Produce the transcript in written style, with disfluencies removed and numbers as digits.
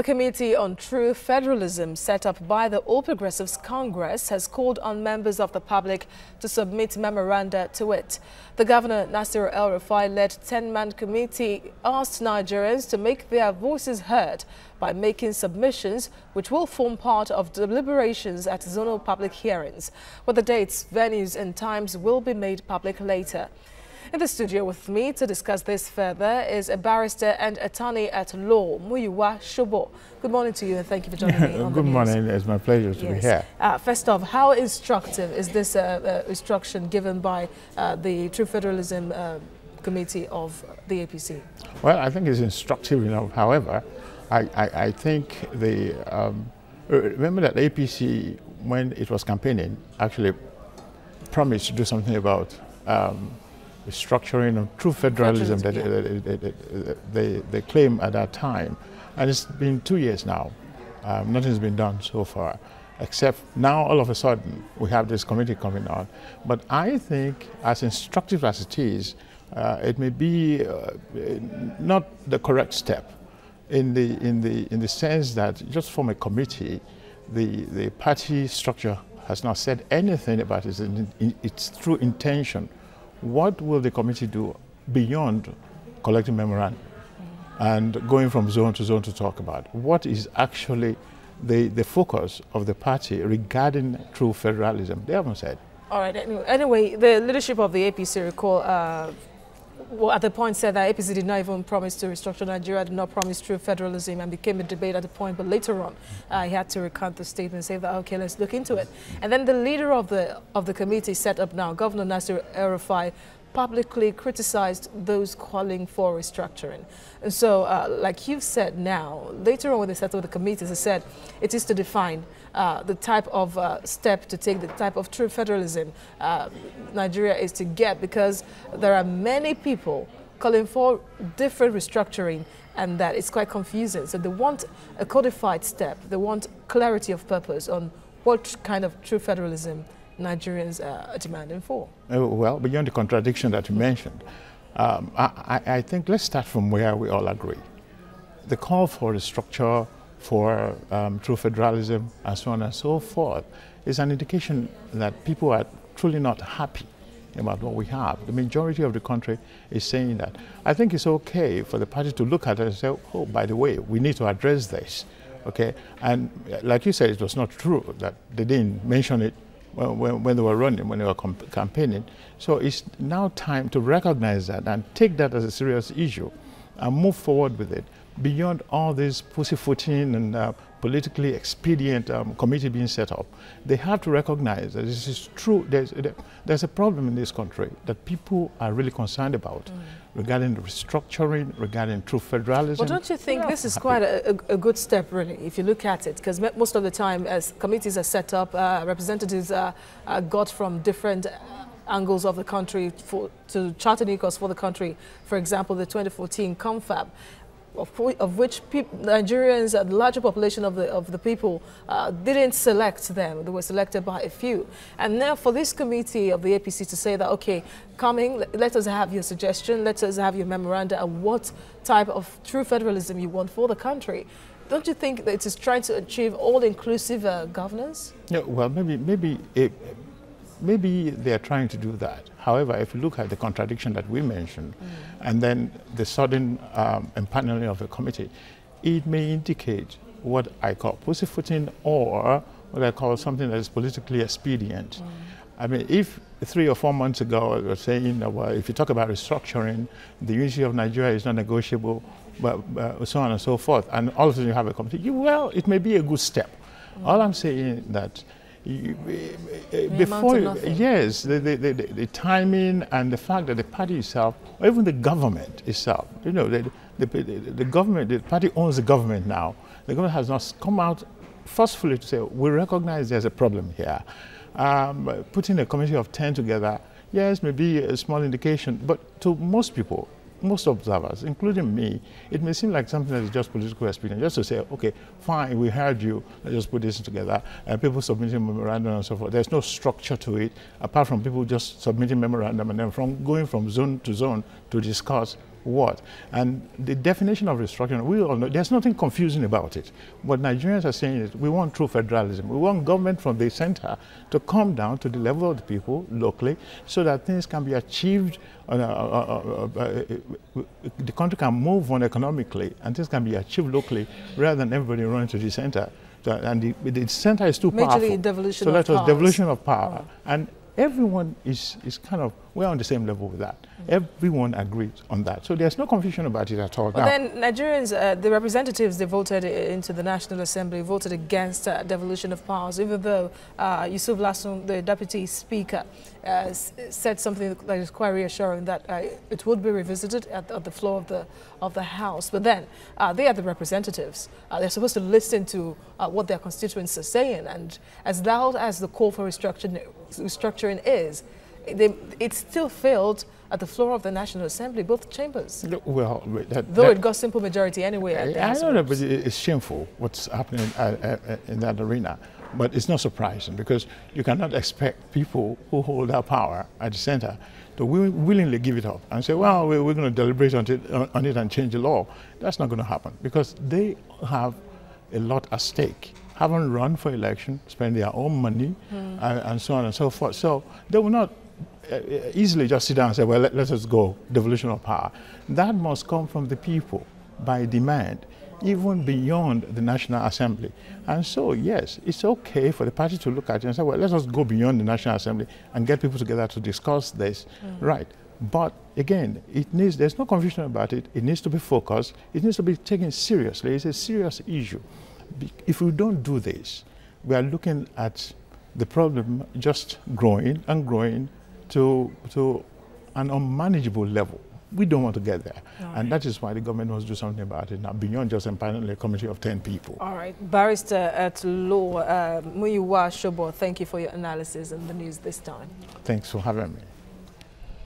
The Committee on True Federalism, set up by the All Progressives Congress, has called on members of the public to submit memoranda to it. The Governor, Nasir El-Rufai-led 10-man committee asked Nigerians to make their voices heard by making submissions, which will form part of deliberations at zonal public hearings, where the dates, venues and times will be made public later. In the studio with me to discuss this further is a barrister and attorney at law, Muyiwa Sobo. Good morning to you and thank you for joining me on Good morning. It's my pleasure to be here. First off, how instructive is this instruction given by the True Federalism Committee of the APC? Well, I think it's instructive enough. However, I think remember that APC, when it was campaigning, actually promised to do something about restructuring of true federalism that they claim at that time. And it's been 2 years now. Nothing's been done so far, except now all of a sudden we have this committee coming on. But I think, as instructive as it is, it may be not the correct step in the sense that just from a committee, the party structure has not said anything about its true intention. What will the committee do beyond collecting memoranda and going from zone to talk about? What is actually the focus of the party regarding true federalism? They haven't said. All right. Anyway, the leadership of the APC, recall, at the point said that APC did not even promise to restructure Nigeria, did not promise true federalism, and became a debate at the point. But later on, he had to recant the statement and say that, okay, let's look into it. And then the leader of the committee set up now, Governor Nasir El-Rufai, publicly criticized those calling for restructuring. And so, like you've said now, later on when they set up the committees, they said it is to define the type of step to take, the type of true federalism Nigeria is to get, because there are many people calling for different restructuring and that it's quite confusing. So they want a codified step, they want clarity of purpose on what kind of true federalism Nigerians are demanding for. Well, beyond the contradiction that you mentioned, I think let's start from where we all agree. The call for restructure, for true federalism, and so on and so forth, is an indication that people are truly not happy about what we have. The majority of the country is saying that. I think it's okay for the party to look at it and say, oh, by the way, we need to address this. Okay, and like you said, it was not true that they didn't mention it when they were running, when they were campaigning. So it's now time to recognize that and take that as a serious issue and move forward with it beyond all this pussyfooting and politically expedient committee being set up. They have to recognize that this is true. There's a problem in this country that people are really concerned about regarding the restructuring, regarding true federalism. Well, don't you think this is quite a good step, really, if you look at it? Because most of the time, as committees are set up, representatives are got from different angles of the country to chart a new course for the country. For example, the 2014 confab, of which Nigerians, the larger population of the people, didn't select them. They were selected by a few. And now for this committee of the APC to say that, okay, coming, let us have your suggestion, let us have your memoranda and what type of true federalism you want for the country. Don't you think that it is trying to achieve all-inclusive governance? Yeah, well, maybe they are trying to do that. However, if you look at the contradiction that we mentioned, and then the sudden empaneling of the committee, it may indicate what I call pussyfooting or what I call something that is politically expedient. I mean, if 3 or 4 months ago I was saying, well, if you talk about restructuring, the unity of Nigeria is not negotiable, but so on and so forth, and all of a sudden you have a committee, well, it may be a good step. All I'm saying that before, yes, the timing and the fact that the party itself, or even the government itself, you know, the government, the party owns the government now. The government has not come out forcefully to say, we recognize there's a problem here. Putting a committee of 10 together, yes, maybe a small indication, but to most people, most observers, including me, it may seem like something that is just political expedience, just to say, okay, fine, we heard you, let's just put this together, and people submitting memorandum and so forth. There's no structure to it, apart from people just submitting memorandum and then going from zone to discuss what. And the definition of restructuring, we all know, there's nothing confusing about it. What Nigerians are saying is we want true federalism. We want government from the center to come down to the level of the people locally so that things can be achieved, the country can move on economically and things can be achieved locally rather than everybody running to the center. And the center is too powerful. Devolution so of that was powers. devolution of power. And everyone is kind of, we're on the same level with that. Everyone agrees on that. So there's no confusion about it at all. But then Nigerians, the representatives they voted into the National Assembly, voted against devolution of powers, even though Yusuf Lassun, the Deputy Speaker, said something that is quite reassuring, that it would be revisited at the floor of the House. But then they are the representatives. They're supposed to listen to what their constituents are saying. And as loud as the call for restructuring is, it still failed at the floor of the National Assembly, both chambers. Well, though it got simple majority anyway. I don't know, but it's shameful what's happening in that arena. But it's not surprising because you cannot expect people who hold that power at the center to willingly give it up and say, well, we're going to deliberate on it and change the law. That's not going to happen because they have a lot at stake. Haven't run for election, spend their own money, and so on and so forth. So they will not easily just sit down and say, well, let us go, devolution of power. That must come from the people by demand, even beyond the National Assembly. And so, yes, it's okay for the party to look at it and say, well, let us go beyond the National Assembly and get people together to discuss this. Right. But again, there's no confusion about it. It needs to be focused. It needs to be taken seriously. It's a serious issue. If we don't do this, we are looking at the problem just growing and growing to an unmanageable level. We don't want to get there. And that is why the government must do something about it now, beyond just empowering a committee of 10 people. All right. Barrister at law, Muyiwa Sobo, thank you for your analysis and the news this time. Thanks for having me.